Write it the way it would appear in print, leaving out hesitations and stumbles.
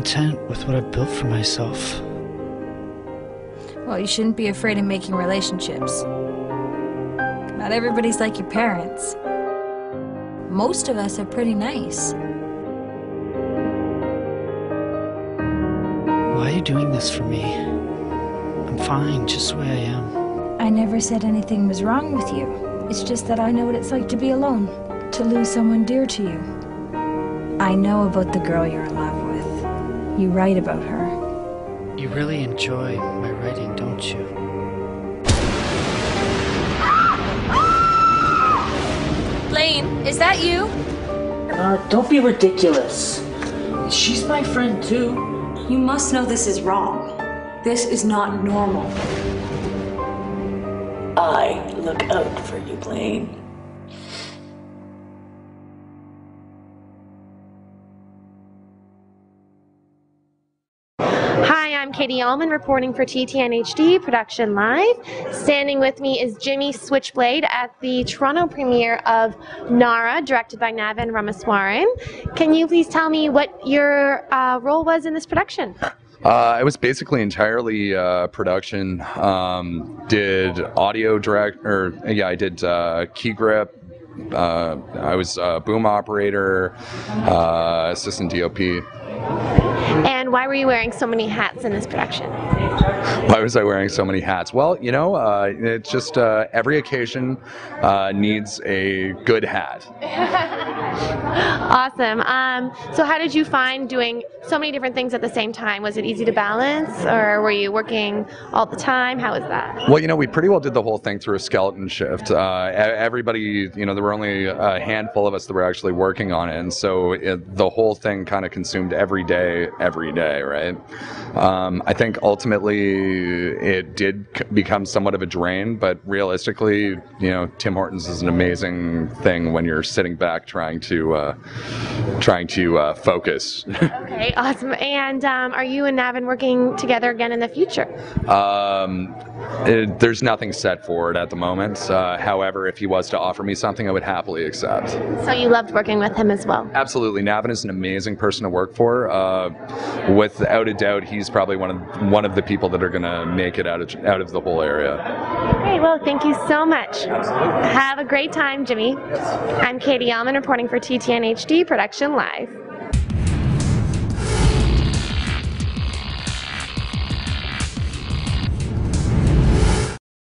content with what I've built for myself. Well, you shouldn't be afraid of making relationships. Not everybody's like your parents. Most of us are pretty nice. Why are you doing this for me? I'm fine, just the way I am. I never said anything was wrong with you. It's just that I know what it's like to be alone, to lose someone dear to you. I know about the girl you're in love with. You write about her. You really enjoy my writing, don't you? Lane, is that you? Don't be ridiculous. She's my friend too. You must know this is wrong. This is not normal. I look out for you, Blaine. Hi, I'm Katie Uhlmann reporting for TTN Production Live. Standing with me is Jimmy Switchblade at the Toronto premiere of Nara, directed by NAVIN RAMASWARAN. Can you please tell me what your role was in this production? It was basically entirely production. Did audio I did key grip. I was boom operator, assistant DOP. And why were you wearing so many hats in this production? Why was I wearing so many hats? Well, you know, it's just every occasion needs a good hat. Awesome. So how did you find doing so many different things at the same time? Was it easy to balance, or were you working all the time? How was that? Well, you know, we pretty well did the whole thing through a skeleton shift. Everybody, you know, there were only a handful of us that were actually working on it, and so the whole thing kind of consumed every day, right? I think ultimately it did become somewhat of a drain, but realistically, you know, Tim Hortons is an amazing thing when you're sitting back trying to focus. Okay, awesome. And are you and Navin working together again in the future? There's nothing set for it at the moment. However, if he was to offer me something, I would happily accept. So you loved working with him as well? Absolutely. Navin is an amazing person to work for. Without a doubt, he's probably one of the people that are going to make it out of the whole area. Okay, well, thank you so much. Have a great time, Jimmy. I'm Katie Uhlmann reporting for TTN Production Live.